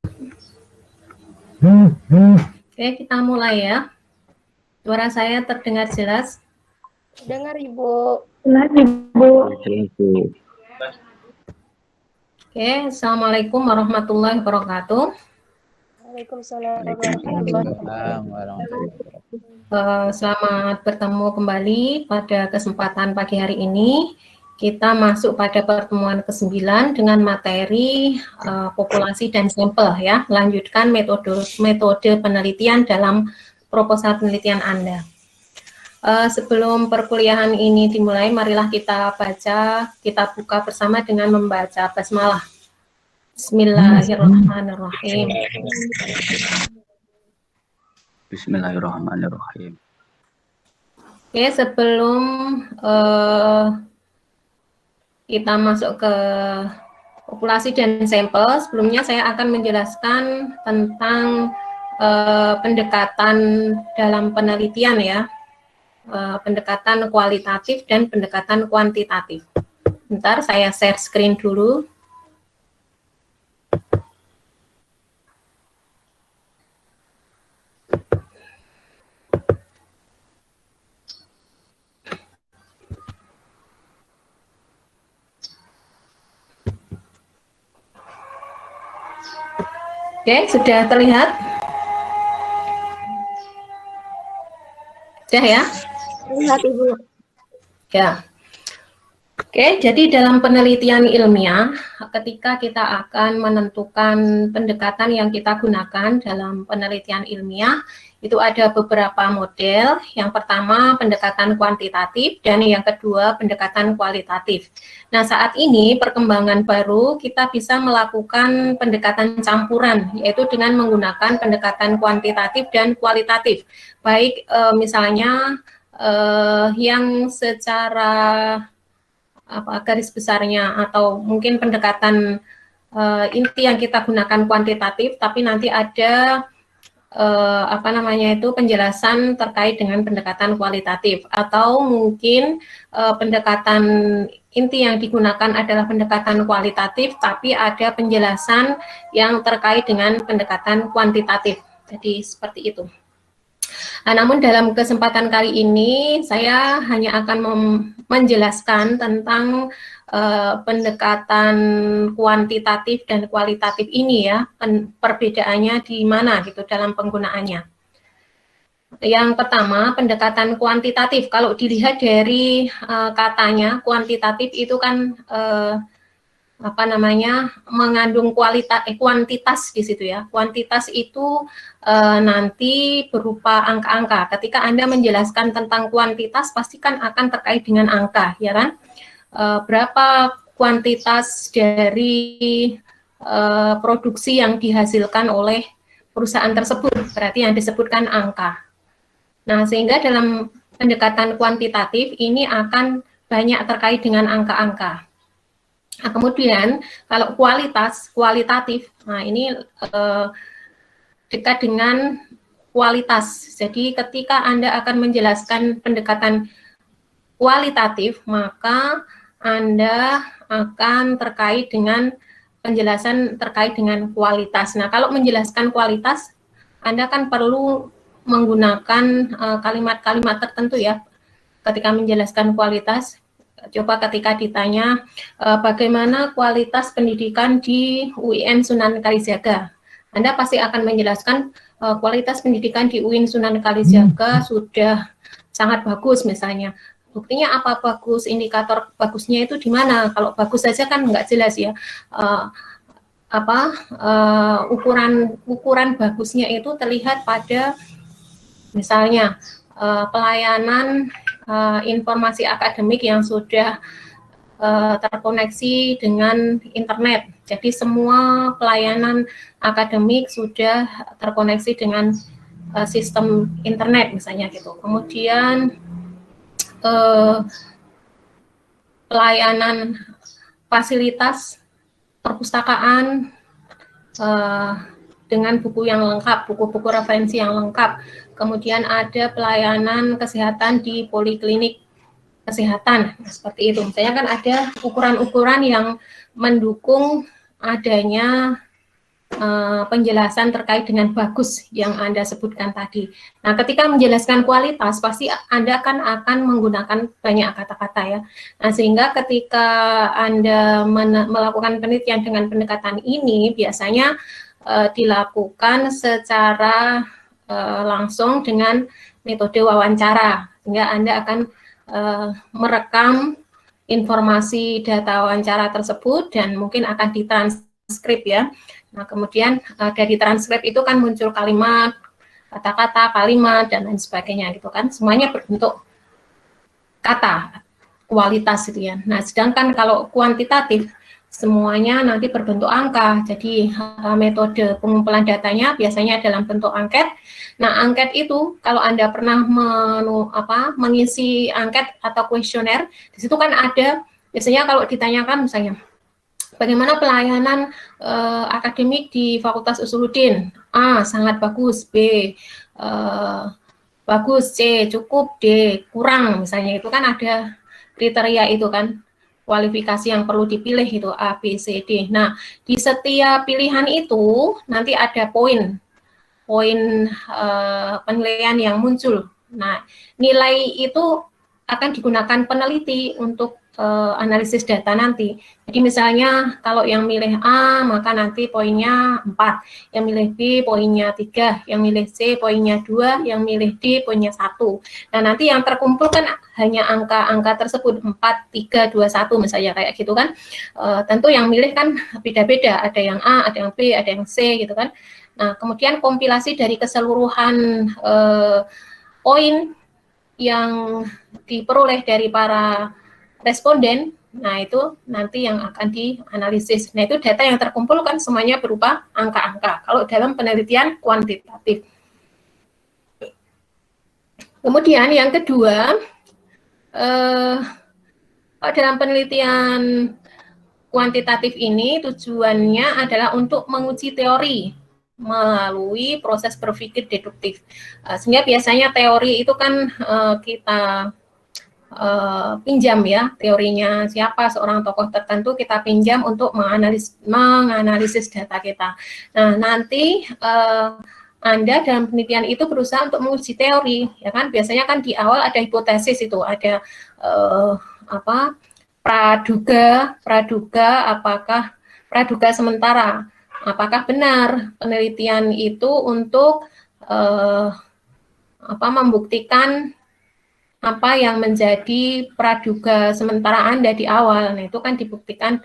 Oke, kita mulai ya. Suara saya terdengar jelas? Dengar Ibu. Dengar Ibu. Oke, Assalamualaikum warahmatullahi wabarakatuh. Waalaikumsalam warahmatullahi wabarakatuh. Selamat bertemu kembali pada kesempatan pagi hari ini. Kita masuk pada pertemuan ke-9 dengan materi populasi dan sampel ya. Lanjutkan metode penelitian dalam proposal penelitian Anda. Sebelum perkuliahan ini dimulai, marilah kita buka bersama dengan membaca basmalah. Bismillahirrahmanirrahim. Bismillahirrahmanirrahim. Oke, sebelum kita masuk ke populasi dan sampel, sebelumnya saya akan menjelaskan tentang pendekatan dalam penelitian ya, pendekatan kualitatif dan pendekatan kuantitatif. Bentar, saya share screen dulu. Oke, sudah terlihat? Sudah ya? Terlihat Ibu. Ya. Oke, jadi dalam penelitian ilmiah, ketika kita akan menentukan pendekatan yang kita gunakan dalam penelitian ilmiah, itu ada beberapa model. Yang pertama pendekatan kuantitatif dan yang kedua pendekatan kualitatif. Nah, saat ini perkembangan baru kita bisa melakukan pendekatan campuran, yaitu dengan menggunakan pendekatan kuantitatif dan kualitatif. Baik misalnya yang secara garis besarnya atau mungkin pendekatan inti yang kita gunakan kuantitatif, tapi nanti ada penjelasan terkait dengan pendekatan kualitatif, atau mungkin pendekatan inti yang digunakan adalah pendekatan kualitatif tapi ada penjelasan yang terkait dengan pendekatan kuantitatif. Jadi seperti itu. Nah, namun dalam kesempatan kali ini saya hanya akan menjelaskan tentang pendekatan kuantitatif dan kualitatif ini ya, perbedaannya di mana gitu dalam penggunaannya. Yang pertama, pendekatan kuantitatif. Kalau dilihat dari katanya, kuantitatif itu kan mengandung kuantitas di situ ya. Kuantitas itu nanti berupa angka-angka. Ketika Anda menjelaskan tentang kuantitas, pasti kan akan terkait dengan angka, ya kan? Berapa kuantitas dari produksi yang dihasilkan oleh perusahaan tersebut, berarti yang disebutkan angka. Nah, sehingga dalam pendekatan kuantitatif ini akan banyak terkait dengan angka-angka. Nah, kemudian kalau kualitatif, nah ini dekat dengan kualitas. Jadi ketika Anda akan menjelaskan pendekatan kualitatif, maka Anda akan terkait dengan penjelasan terkait dengan kualitas. Nah, kalau menjelaskan kualitas, Anda kan perlu menggunakan kalimat-kalimat tertentu ya. Ketika menjelaskan kualitas, coba ketika ditanya bagaimana kualitas pendidikan di UIN Sunan Kalijaga, Anda pasti akan menjelaskan kualitas pendidikan di UIN Sunan Kalijaga sudah sangat bagus misalnya. Buktinya apa bagus, indikator bagusnya itu di mana? Kalau bagus saja kan nggak jelas ya. Ukuran bagusnya itu terlihat pada misalnya pelayanan informasi akademik yang sudah terkoneksi dengan internet. Jadi semua pelayanan akademik sudah terkoneksi dengan sistem internet misalnya gitu. Kemudian pelayanan fasilitas perpustakaan dengan buku yang lengkap, buku-buku referensi yang lengkap. Kemudian ada pelayanan kesehatan di poliklinik kesehatan, seperti itu. Misalnya kan ada ukuran-ukuran yang mendukung adanya penjelasan terkait dengan bagus yang Anda sebutkan tadi. Nah, ketika menjelaskan kualitas, pasti Anda akan menggunakan banyak kata-kata ya. Nah, sehingga ketika Anda melakukan penelitian dengan pendekatan ini, biasanya dilakukan secara langsung dengan metode wawancara, sehingga Anda akan merekam informasi data wawancara tersebut dan mungkin akan ditranskrip ya. Nah, kemudian dari transkrip itu kan muncul kalimat, kata-kata, kalimat, dan lain sebagainya gitu kan. Semuanya berbentuk kata, kualitas gitu ya. Nah, sedangkan kalau kuantitatif, semuanya nanti berbentuk angka. Jadi metode pengumpulan datanya biasanya dalam bentuk angket. Nah, angket itu kalau Anda pernah mengisi angket atau kuesioner, di situ kan ada, biasanya kalau ditanyakan misalnya, bagaimana pelayanan akademik di Fakultas Usuluddin? A, sangat bagus. B, bagus. C, cukup. D, kurang. Misalnya itu kan ada kriteria itu kan, kualifikasi yang perlu dipilih itu A, B, C, D. Nah, di setiap pilihan itu nanti ada poin penilaian yang muncul. Nah, nilai itu akan digunakan peneliti untuk analisis data nanti. Jadi misalnya kalau yang milih A, maka nanti poinnya 4, yang milih B poinnya 3, yang milih C poinnya 2, yang milih D poinnya 1. Nah, nanti yang terkumpul kan hanya angka-angka tersebut 4, 3, 2, 1 misalnya kayak gitu kan. Tentu yang milih kan beda-beda, ada yang A, ada yang B, ada yang C gitu kan. Nah, kemudian kompilasi dari keseluruhan poin yang diperoleh dari para responden, nah itu nanti yang akan dianalisis. Nah, itu data yang terkumpul kan semuanya berupa angka-angka, kalau dalam penelitian kuantitatif. Kemudian yang kedua, dalam penelitian kuantitatif ini tujuannya adalah untuk menguji teori melalui proses berpikir deduktif. Sehingga biasanya teori itu kan kita pinjam ya, teorinya siapa, seorang tokoh tertentu kita pinjam untuk menganalisis data kita. Nah, nanti Anda dalam penelitian itu berusaha untuk menguji teori, ya kan? Biasanya kan di awal ada hipotesis itu, ada praduga, apakah praduga sementara, apakah benar penelitian itu untuk membuktikan apa yang menjadi praduga sementara Anda di awal. Nah, itu kan dibuktikan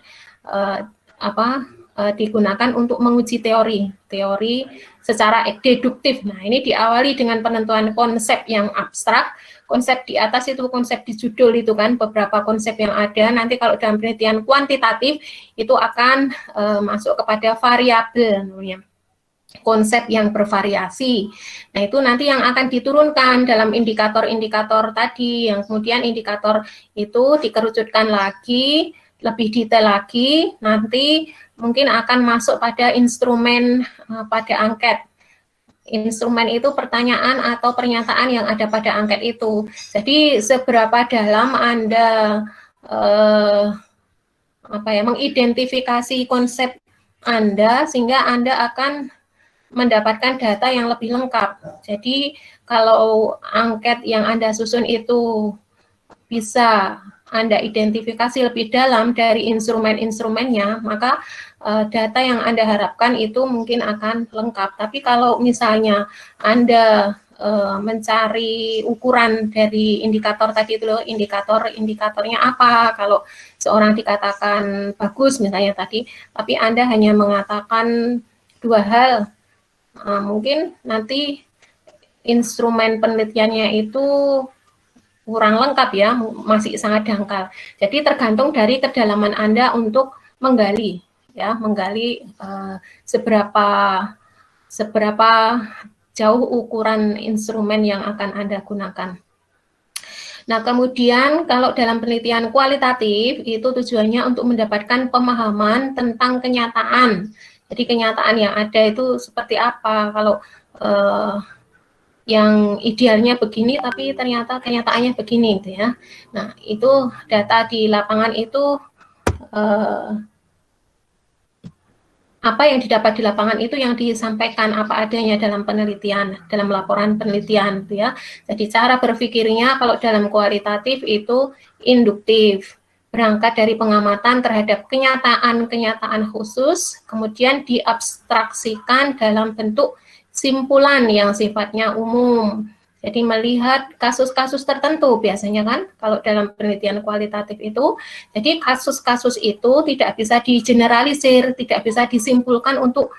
digunakan untuk menguji teori secara deduktif. Nah, ini diawali dengan penentuan konsep yang abstrak. Konsep di atas itu konsep di judul itu kan, beberapa konsep yang ada. Nanti kalau dalam penelitian kuantitatif itu akan masuk kepada variabel namanya, konsep yang bervariasi. Nah, itu nanti yang akan diturunkan dalam indikator-indikator tadi, yang kemudian indikator itu dikerucutkan lagi, lebih detail lagi, nanti mungkin akan masuk pada instrumen pada angket. Instrumen itu pertanyaan atau pernyataan yang ada pada angket itu. Jadi seberapa dalam Anda mengidentifikasi konsep Anda sehingga Anda akan mendapatkan data yang lebih lengkap. Jadi kalau angket yang Anda susun itu bisa Anda identifikasi lebih dalam dari instrumen-instrumennya, maka data yang Anda harapkan itu mungkin akan lengkap. Tapi kalau misalnya Anda mencari ukuran dari indikator tadi itu loh, indikatornya apa, kalau seorang dikatakan bagus misalnya tadi, tapi Anda hanya mengatakan dua hal, mungkin nanti instrumen penelitiannya itu kurang lengkap ya, masih sangat dangkal. Jadi tergantung dari kedalaman Anda untuk menggali ya, seberapa jauh ukuran instrumen yang akan Anda gunakan. Nah, kemudian kalau dalam penelitian kualitatif itu tujuannya untuk mendapatkan pemahaman tentang kenyataan. Jadi kenyataan yang ada itu seperti apa, kalau yang idealnya begini tapi ternyata kenyataannya begini gitu ya. Nah, itu data di lapangan itu apa yang didapat di lapangan itu yang disampaikan apa adanya dalam penelitian, dalam laporan penelitian, gitu ya. Jadi cara berpikirnya kalau dalam kualitatif itu induktif, berangkat dari pengamatan terhadap kenyataan-kenyataan khusus, kemudian diabstraksikan dalam bentuk simpulan yang sifatnya umum. Jadi melihat kasus-kasus tertentu biasanya kan, kalau dalam penelitian kualitatif itu, jadi kasus-kasus itu tidak bisa digeneralisir, tidak bisa disimpulkan untuk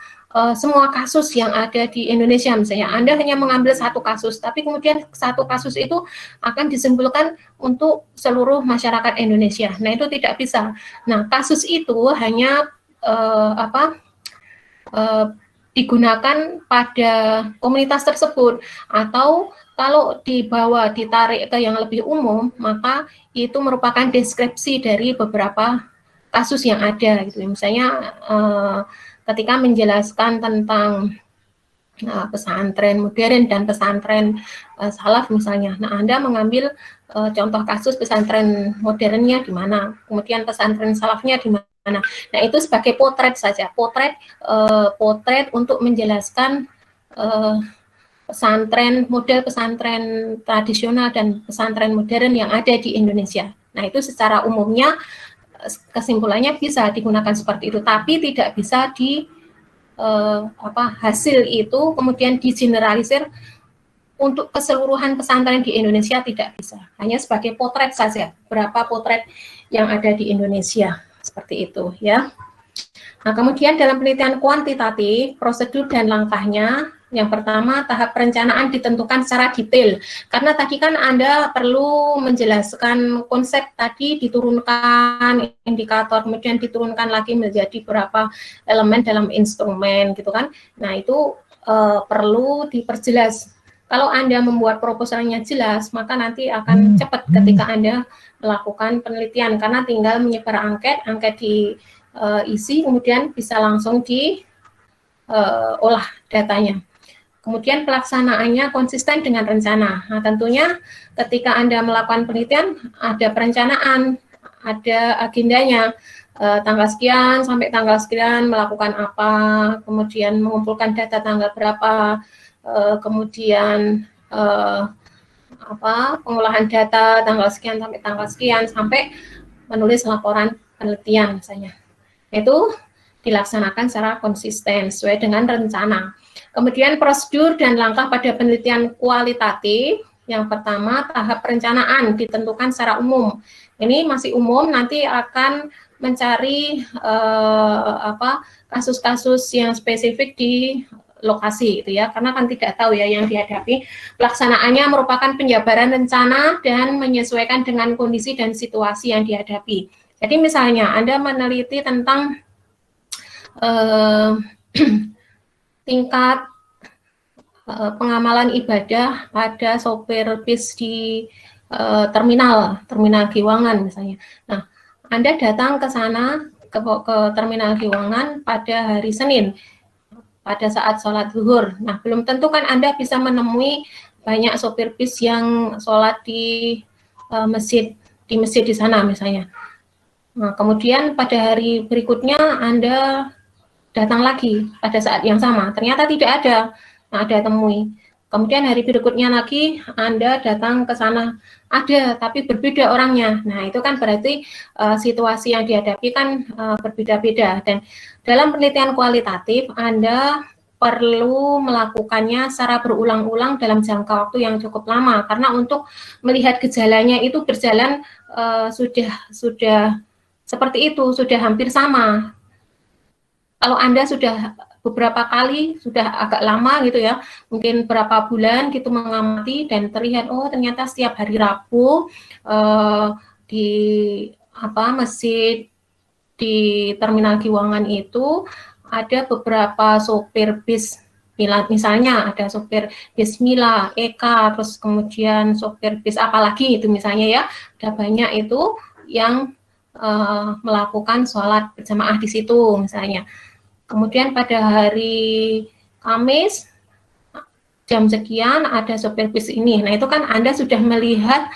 semua kasus yang ada di Indonesia. Misalnya Anda hanya mengambil satu kasus, tapi kemudian satu kasus itu akan disimpulkan untuk seluruh masyarakat Indonesia. Nah itu tidak bisa. Nah kasus itu hanya digunakan pada komunitas tersebut, atau kalau ditarik ke yang lebih umum, maka itu merupakan deskripsi dari beberapa kasus yang ada gitu. Misalnya ketika menjelaskan tentang pesantren modern dan pesantren salaf misalnya. Nah, Anda mengambil contoh kasus pesantren modernnya di mana, kemudian pesantren salafnya di mana. Nah, itu sebagai potret saja, potret untuk menjelaskan model pesantren tradisional dan pesantren modern yang ada di Indonesia. Nah, itu secara umumnya kesimpulannya bisa digunakan seperti itu, tapi tidak bisa hasil itu kemudian digeneralisir untuk keseluruhan pesantren di Indonesia, tidak bisa. Hanya sebagai potret saja, berapa potret yang ada di Indonesia, seperti itu ya. Nah, kemudian dalam penelitian kuantitatif, prosedur dan langkahnya, yang pertama, tahap perencanaan ditentukan secara detail. Karena tadi kan Anda perlu menjelaskan konsep tadi, diturunkan indikator, kemudian diturunkan lagi menjadi berapa elemen dalam instrumen, gitu kan. Nah, itu perlu diperjelas. Kalau Anda membuat proposalnya jelas, maka nanti akan cepat ketika Anda melakukan penelitian, karena tinggal menyebar angket diisi, kemudian bisa langsung diolah datanya. Kemudian pelaksanaannya konsisten dengan rencana. Nah, tentunya ketika Anda melakukan penelitian, ada perencanaan, ada agendanya, tanggal sekian sampai tanggal sekian melakukan apa, kemudian mengumpulkan data tanggal berapa, kemudian pengolahan data tanggal sekian sampai tanggal sekian, sampai menulis laporan penelitian misalnya. Itu dilaksanakan secara konsisten sesuai dengan rencana. Kemudian prosedur dan langkah pada penelitian kualitatif. Yang pertama, tahap perencanaan ditentukan secara umum. Ini masih umum, nanti akan mencari kasus-kasus yang spesifik di lokasi itu ya, karena kan tidak tahu ya yang dihadapi. Pelaksanaannya merupakan penjabaran rencana dan menyesuaikan dengan kondisi dan situasi yang dihadapi. Jadi misalnya Anda meneliti tentang tingkat pengamalan ibadah pada sopir bis di terminal Giwangan misalnya. Nah, Anda datang ke sana ke terminal Giwangan pada hari Senin pada saat sholat zuhur. Nah, belum tentu kan Anda bisa menemui banyak sopir bis yang sholat di masjid di sana misalnya. Nah, kemudian pada hari berikutnya Anda datang lagi pada saat yang sama, ternyata tidak ada, temui. Kemudian hari berikutnya lagi Anda datang ke sana, ada, tapi berbeda orangnya. Nah, itu kan berarti situasi yang dihadapi kan berbeda-beda. Dan dalam penelitian kualitatif, Anda perlu melakukannya secara berulang-ulang dalam jangka waktu yang cukup lama, karena untuk melihat gejalanya itu berjalan sudah seperti itu, sudah hampir sama. Kalau Anda sudah beberapa kali, sudah agak lama gitu ya, mungkin berapa bulan gitu mengamati dan terlihat, oh ternyata setiap hari Rabu di masjid di terminal Giwangan itu ada beberapa sopir bis, misalnya ada sopir bis Mila, Eka, terus kemudian sopir bis apalagi itu misalnya ya, ada banyak itu yang melakukan sholat berjamaah di situ misalnya. Kemudian pada hari Kamis jam sekian ada sopir bis ini. Nah, itu kan Anda sudah melihat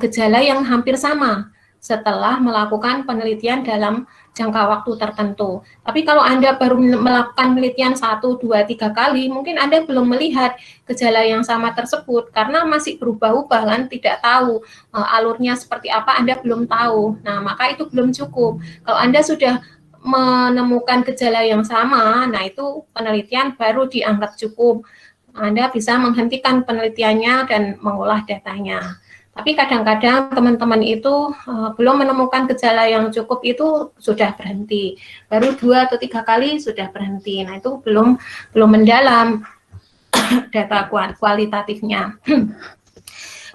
gejala yang hampir sama setelah melakukan penelitian dalam jangka waktu tertentu. Tapi kalau Anda baru melakukan penelitian 1, 2, 3 kali, mungkin Anda belum melihat gejala yang sama tersebut karena masih berubah-ubah kan, tidak tahu alurnya seperti apa, Anda belum tahu. Nah, maka itu belum cukup. Kalau Anda sudah menemukan gejala yang sama, nah itu penelitian baru dianggap cukup. Anda bisa menghentikan penelitiannya dan mengolah datanya. Tapi kadang-kadang teman-teman itu belum menemukan gejala yang cukup, itu sudah berhenti. Baru 2 atau 3 kali sudah berhenti. Nah, itu belum mendalam data kualitatifnya.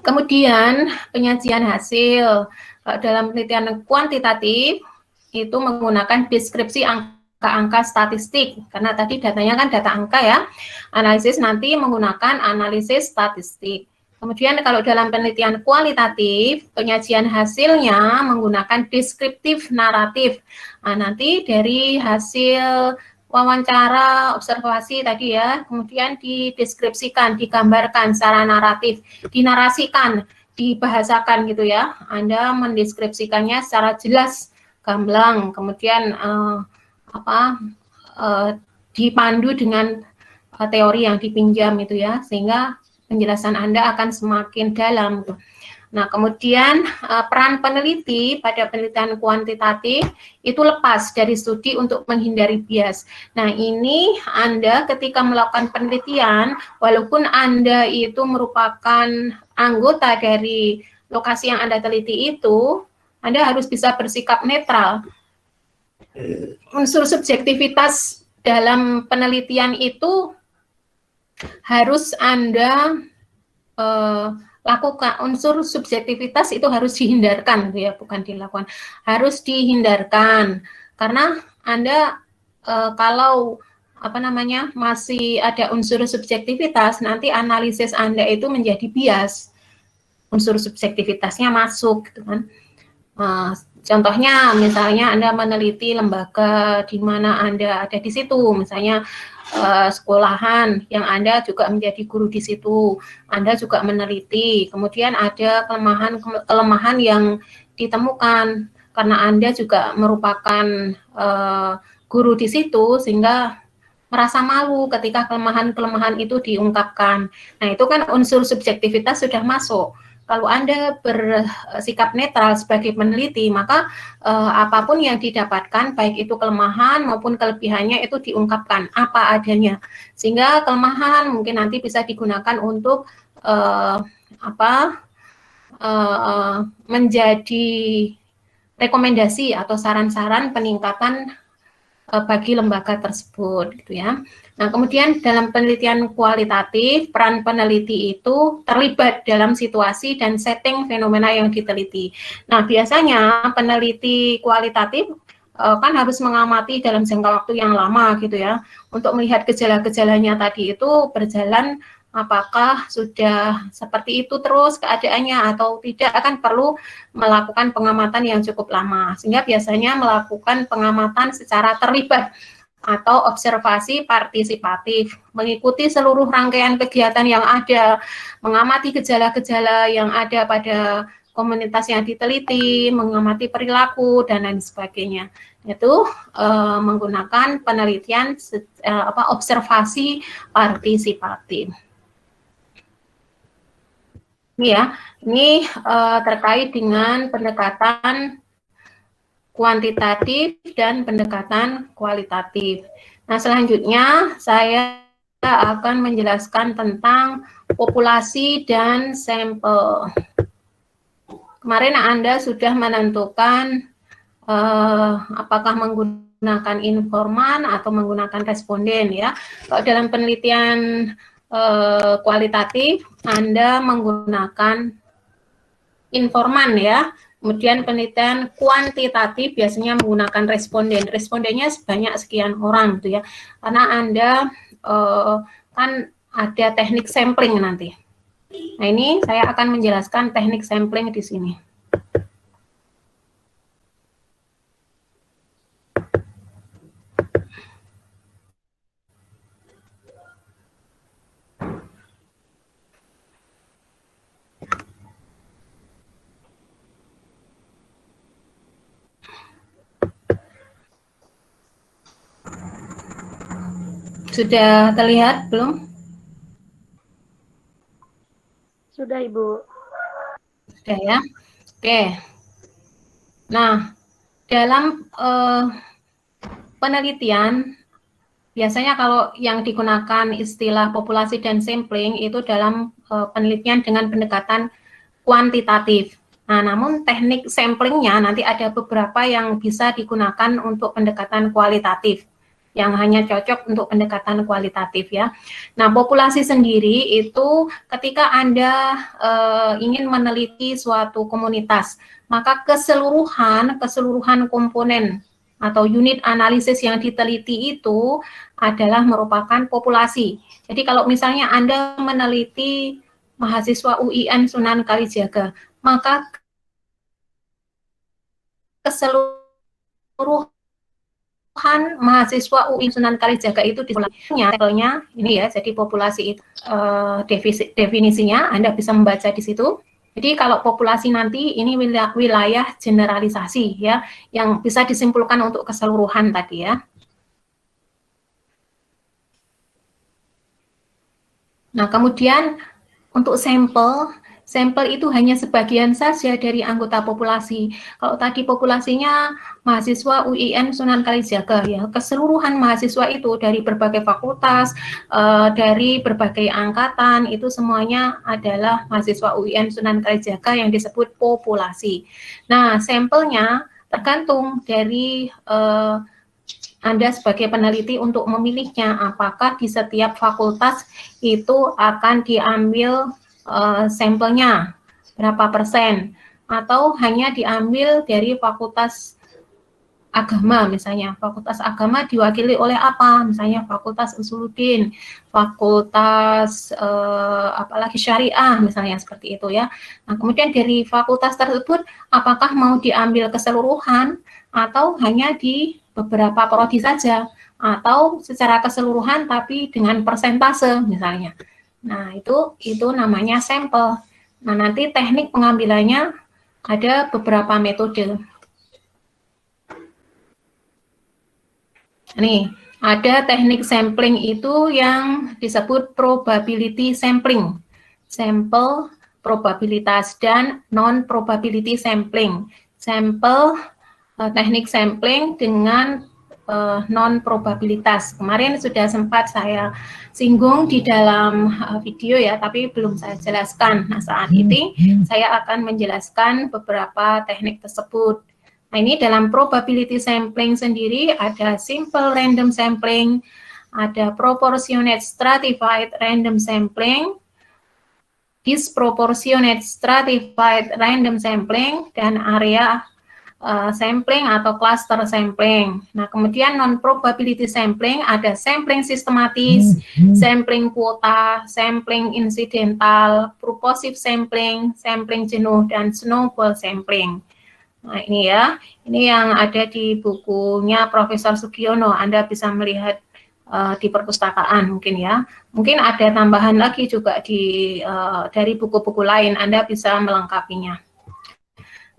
Kemudian penyajian hasil dalam penelitian kuantitatif itu menggunakan deskripsi angka-angka statistik, karena tadi datanya kan data angka ya. Analisis nanti menggunakan analisis statistik. Kemudian kalau dalam penelitian kualitatif, penyajian hasilnya menggunakan deskriptif naratif. Nah, nanti dari hasil wawancara, observasi tadi ya, kemudian dideskripsikan, digambarkan secara naratif, dinarasikan, dibahasakan gitu ya. Anda mendeskripsikannya secara jelas, gamblang, kemudian dipandu dengan teori yang dipinjam itu ya, sehingga penjelasan Anda akan semakin dalam. Nah, kemudian peran peneliti pada penelitian kuantitatif itu lepas dari studi untuk menghindari bias. Nah, ini Anda ketika melakukan penelitian, walaupun Anda itu merupakan anggota dari lokasi yang Anda teliti itu, Anda harus bisa bersikap netral. Unsur subjektivitas dalam penelitian itu harus Anda lakukan. Unsur subjektivitas itu harus dihindarkan, ya, bukan dilakukan, harus dihindarkan, karena Anda kalau masih ada unsur subjektivitas, nanti analisis Anda itu menjadi bias, unsur subjektivitasnya masuk, gitu kan. Contohnya, misalnya Anda meneliti lembaga di mana Anda ada di situ, misalnya sekolahan yang Anda juga menjadi guru di situ, Anda juga meneliti, kemudian ada kelemahan yang ditemukan karena Anda juga merupakan guru di situ, sehingga merasa malu ketika kelemahan-kelemahan itu diungkapkan. Nah, itu kan unsur subjektivitas sudah masuk. Kalau Anda bersikap netral sebagai peneliti, maka apapun yang didapatkan, baik itu kelemahan maupun kelebihannya, itu diungkapkan apa adanya. Sehingga kelemahan mungkin nanti bisa digunakan untuk menjadi rekomendasi atau saran-saran peningkatan bagi lembaga tersebut, gitu ya. Nah, kemudian dalam penelitian kualitatif, peran peneliti itu terlibat dalam situasi dan setting fenomena yang diteliti. Nah, biasanya peneliti kualitatif kan harus mengamati dalam jangka waktu yang lama, gitu ya, untuk melihat gejala-gejalanya tadi itu berjalan, apakah sudah seperti itu terus keadaannya atau tidak, akan perlu melakukan pengamatan yang cukup lama, sehingga biasanya melakukan pengamatan secara terlibat atau observasi partisipatif, mengikuti seluruh rangkaian kegiatan yang ada, mengamati gejala-gejala yang ada pada komunitas yang diteliti, mengamati perilaku, dan lain sebagainya. Itu menggunakan penelitian observasi partisipatif. Ya, ini terkait dengan pendekatan kuantitatif dan pendekatan kualitatif. Nah, selanjutnya saya akan menjelaskan tentang populasi dan sampel. Kemarin Anda sudah menentukan apakah menggunakan informan atau menggunakan responden, ya. Kalau dalam penelitian kualitatif, Anda menggunakan informan, ya. Kemudian penelitian kuantitatif biasanya menggunakan responden. Respondennya sebanyak sekian orang, gitu ya. Karena Anda kan ada teknik sampling nanti. Nah, ini saya akan menjelaskan teknik sampling di sini. Sudah terlihat belum? Sudah, Ibu. Sudah ya. Oke. Nah, dalam penelitian biasanya kalau yang digunakan istilah populasi dan sampling itu dalam penelitian dengan pendekatan kuantitatif. Nah, namun teknik samplingnya nanti ada beberapa yang bisa digunakan untuk pendekatan kualitatif, yang hanya cocok untuk pendekatan kualitatif ya. Nah, populasi sendiri itu ketika Anda ingin meneliti suatu komunitas, maka keseluruhan komponen atau unit analisis yang diteliti itu adalah merupakan populasi. Jadi kalau misalnya Anda meneliti mahasiswa UIN Sunan Kalijaga, maka keseluruhan mahasiswa UIN Sunan Kalijaga itu levelnya ini ya, jadi populasi itu definisinya Anda bisa membaca di situ. Jadi kalau populasi nanti ini wilayah generalisasi ya, yang bisa disimpulkan untuk keseluruhan tadi ya. Nah, kemudian untuk sampel itu hanya sebagian saja dari anggota populasi. Kalau tadi populasinya mahasiswa UIN Sunan Kalijaga ya, keseluruhan mahasiswa itu dari berbagai fakultas, dari berbagai angkatan, itu semuanya adalah mahasiswa UIN Sunan Kalijaga yang disebut populasi. Nah, sampelnya tergantung dari Anda sebagai peneliti untuk memilihnya, apakah di setiap fakultas itu akan diambil sampelnya berapa persen, atau hanya diambil dari fakultas agama misalnya. Fakultas agama diwakili oleh apa? Misalnya fakultas usuluddin, fakultas apalagi syariah misalnya seperti itu ya. Nah, kemudian dari fakultas tersebut apakah mau diambil keseluruhan atau hanya di beberapa prodi saja, atau secara keseluruhan tapi dengan persentase misalnya. Nah, itu namanya sampel. Nah, nanti teknik pengambilannya ada beberapa metode. Nih, ada teknik sampling itu yang disebut probability sampling. Sampel probabilitas dan non-probability sampling. Teknik sampling dengan non-probabilitas. Kemarin sudah sempat saya singgung di dalam video ya, tapi belum saya jelaskan. Nah, saat ini saya akan menjelaskan beberapa teknik tersebut. Nah, ini dalam probability sampling sendiri ada simple random sampling, ada proportionate stratified random sampling, disproportionate stratified random sampling, dan area sampling atau cluster sampling. Nah, kemudian non-probability sampling ada sampling sistematis, sampling kuota, sampling insidental, purposive sampling, sampling jenuh, dan snowball sampling. Nah, ini ya, ini yang ada di bukunya Profesor Sugiono. Anda bisa melihat di perpustakaan mungkin ya. Mungkin ada tambahan lagi juga dari buku-buku lain, Anda bisa melengkapinya.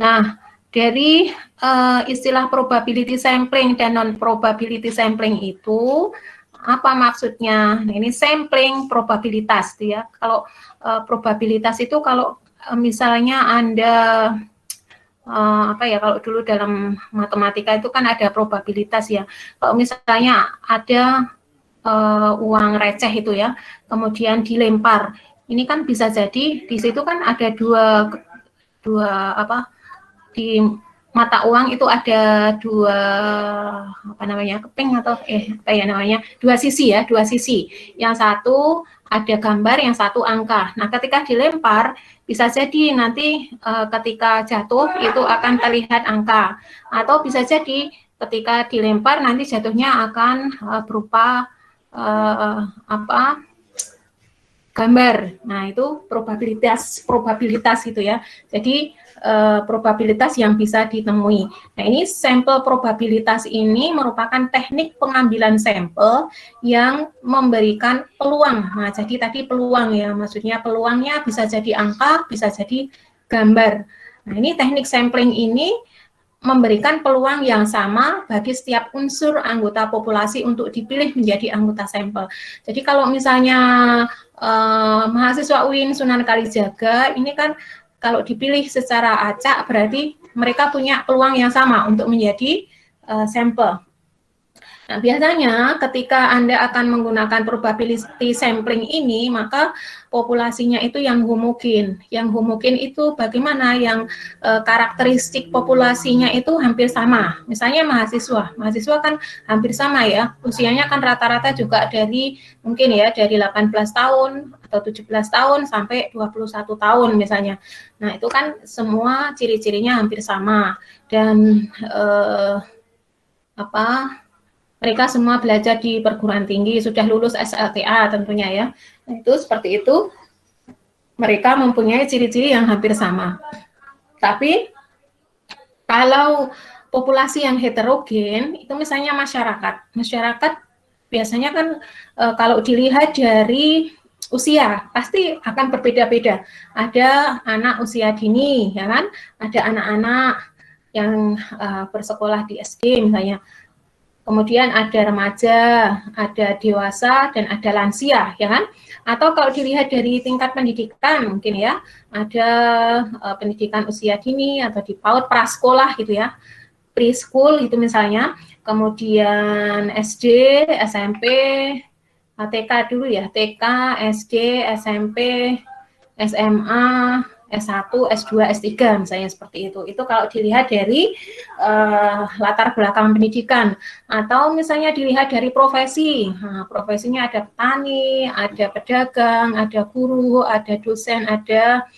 Nah, dari istilah probability sampling dan non-probability sampling itu, apa maksudnya? Nah, ini sampling probabilitas ya. Kalau probabilitas itu kalau misalnya Anda kalau dulu dalam matematika itu kan ada probabilitas ya. Kalau misalnya ada uang receh itu ya, kemudian dilempar, ini kan bisa jadi di situ kan ada dua di mata uang itu ada keping atau dua sisi ya, yang satu ada gambar, yang satu angka. Nah, ketika dilempar bisa jadi nanti ketika jatuh itu akan terlihat angka, atau bisa jadi ketika dilempar nanti jatuhnya akan berupa gambar. Nah, itu probabilitas itu ya. Jadi probabilitas yang bisa ditemui. Nah, ini sampel probabilitas ini merupakan teknik pengambilan sampel yang memberikan peluang. Nah, jadi tadi peluang ya, maksudnya peluangnya bisa jadi angka, bisa jadi gambar. Nah, ini teknik sampling ini memberikan peluang yang sama bagi setiap unsur anggota populasi untuk dipilih menjadi anggota sampel. Jadi kalau misalnya mahasiswa UIN Sunan Kalijaga ini kan kalau dipilih secara acak berarti mereka punya peluang yang sama untuk menjadi sampel. Nah, biasanya ketika Anda akan menggunakan probability sampling ini, maka populasinya itu yang homogen. Yang homogen itu bagaimana? Yang karakteristik populasinya itu hampir sama. Misalnya mahasiswa kan hampir sama ya. Usianya kan rata-rata juga dari mungkin ya dari 18 tahun atau 17 tahun sampai 21 tahun misalnya. Nah, itu kan semua ciri-cirinya hampir sama dan mereka semua belajar di perguruan tinggi, sudah lulus SLTA tentunya ya. Nah, itu seperti itu, mereka mempunyai ciri-ciri yang hampir sama. Tapi kalau populasi yang heterogen, itu misalnya masyarakat biasanya kan kalau dilihat dari usia pasti akan berbeda-beda. Ada anak usia dini, ya kan? Ada anak-anak yang bersekolah di SD misalnya. Kemudian ada remaja, ada dewasa, dan ada lansia, ya kan? Atau kalau dilihat dari tingkat pendidikan, mungkin ya, ada pendidikan usia dini atau di PAUD, prasekolah gitu ya, preschool gitu misalnya, kemudian SD, SMP, TK dulu ya, TK, SD, SMP, SMA, S1, S2, S3 misalnya seperti itu. Itu kalau dilihat dari latar belakang pendidikan atau misalnya dilihat dari profesi. Nah, profesinya ada petani, ada pedagang, ada guru, ada dosen, ada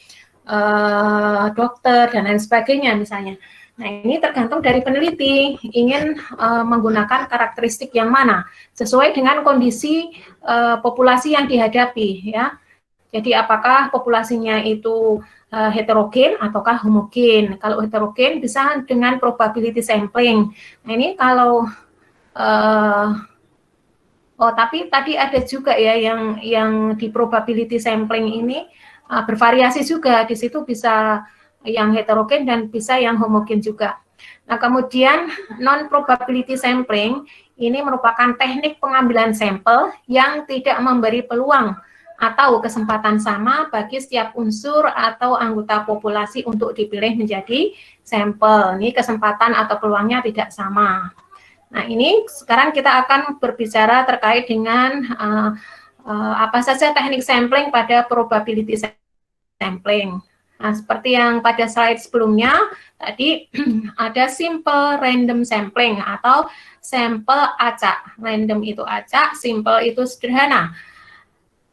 dokter dan lain sebagainya misalnya. Nah, ini tergantung dari peneliti ingin menggunakan karakteristik yang mana sesuai dengan kondisi populasi yang dihadapi ya. Jadi apakah populasinya itu heterogen ataukah homogen? Kalau heterogen bisa dengan probability sampling. Nah ini kalau tapi tadi ada juga ya yang di probability sampling ini bervariasi juga. Di situ bisa yang heterogen dan bisa yang homogen juga. Nah kemudian non probability sampling ini merupakan teknik pengambilan sampel yang tidak memberi peluang atau kesempatan sama bagi setiap unsur atau anggota populasi untuk dipilih menjadi sampel. Ini kesempatan atau peluangnya tidak sama. Nah, ini sekarang kita akan berbicara terkait dengan apa saja teknik sampling pada probability sampling. Nah, seperti yang pada slide sebelumnya, tadi ada simple random sampling atau sampel acak. Random itu acak, simple itu sederhana.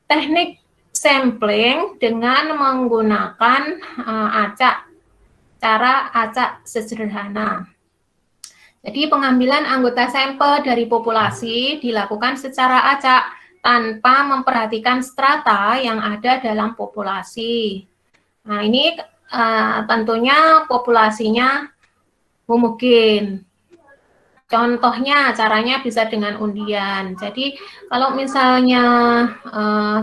Teknik sampling dengan menggunakan cara acak sederhana. Jadi pengambilan anggota sampel dari populasi dilakukan secara acak tanpa memperhatikan strata yang ada dalam populasi. Nah ini tentunya populasinya homogen. Contohnya caranya bisa dengan undian. Jadi kalau misalnya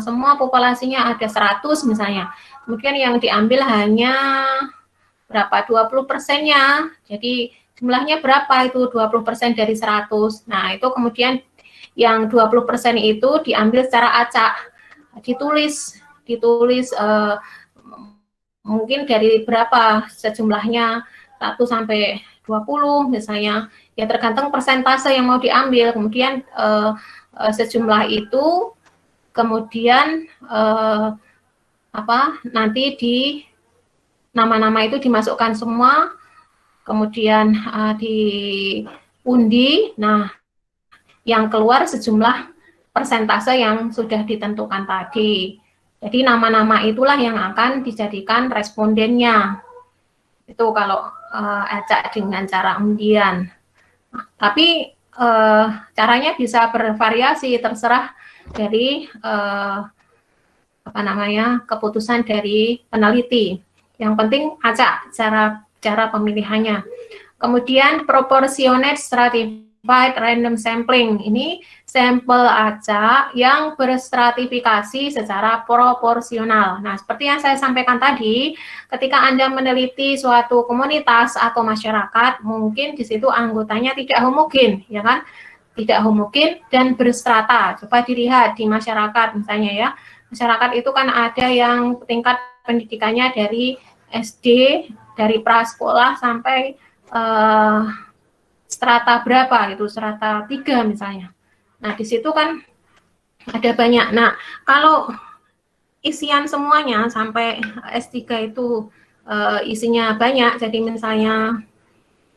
semua populasinya ada 100 misalnya, kemudian yang diambil hanya berapa 20%-nya. Jadi jumlahnya berapa itu 20% dari 100. Nah, itu kemudian yang 20% itu diambil secara acak. Ditulis mungkin dari berapa sejumlahnya 1 sampai 20 misalnya, ya tergantung persentase yang mau diambil. Kemudian sejumlah itu kemudian nanti di nama-nama itu dimasukkan semua, kemudian diundi. Nah, yang keluar sejumlah persentase yang sudah ditentukan tadi. Jadi nama-nama itulah yang akan dijadikan respondennya. Itu kalau acak dengan cara undian. Nah, tapi caranya bisa bervariasi terserah dari keputusan dari peneliti. Yang penting acak cara pemilihannya. Kemudian proportionate stratified random sampling ini sampel acak yang berstratifikasi secara proporsional. Nah, seperti yang saya sampaikan tadi, ketika Anda meneliti suatu komunitas atau masyarakat, mungkin di situ anggotanya tidak homogen, ya kan? Tidak homogen dan berstrata. Coba dilihat di masyarakat misalnya ya. Masyarakat itu kan ada yang tingkat pendidikannya dari SD, dari prasekolah sampai strata berapa gitu, strata 3 misalnya. Nah, di situ kan ada banyak. Nah, kalau isian semuanya sampai S3 itu isinya banyak, jadi misalnya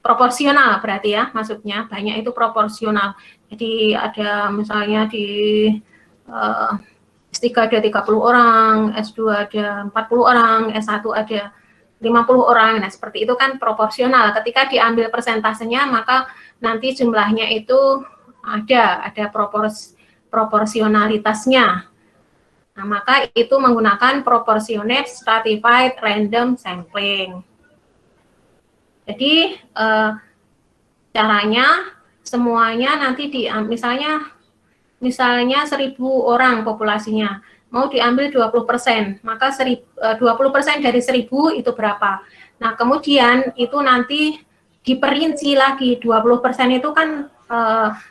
proporsional berarti ya, maksudnya banyak itu proporsional. Jadi ada misalnya di S3 ada 30 orang, S2 ada 40 orang, S1 ada 50 orang. Nah, seperti itu kan proporsional. Ketika diambil persentasenya, maka nanti jumlahnya itu ada proporsionalitasnya. Nah, maka itu menggunakan proportionate stratified random sampling. Jadi caranya semuanya nanti misalnya 1.000 orang populasinya, mau diambil 20%, maka 20% dari 1.000 itu berapa? Nah, kemudian itu nanti diperinci lagi, 20% itu kan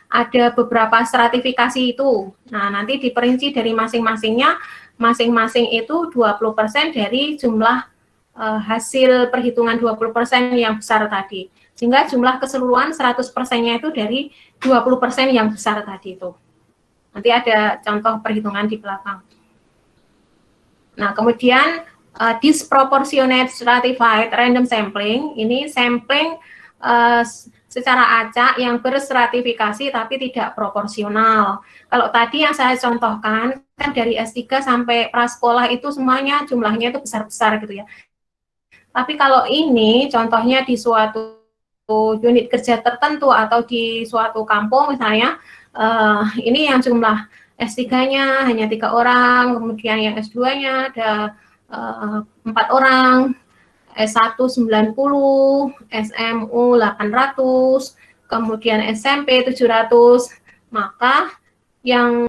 ada beberapa stratifikasi itu. Nah, nanti diperinci dari masing-masingnya, masing-masing itu 20% dari jumlah hasil perhitungan 20% yang besar tadi. Sehingga jumlah keseluruhan 100%-nya itu dari 20% yang besar tadi itu. Nanti ada contoh perhitungan di belakang. Nah, kemudian disproportionate stratified random sampling, ini sampling secara acak yang berstratifikasi tapi tidak proporsional. Kalau tadi yang saya contohkan, kan dari S3 sampai prasekolah itu semuanya jumlahnya itu besar-besar gitu ya. Tapi kalau ini contohnya di suatu unit kerja tertentu atau di suatu kampung misalnya, ini yang jumlah S3-nya hanya 3 orang, kemudian yang S2-nya ada 4 orang, S1 90, SMU 800, kemudian SMP 700, maka yang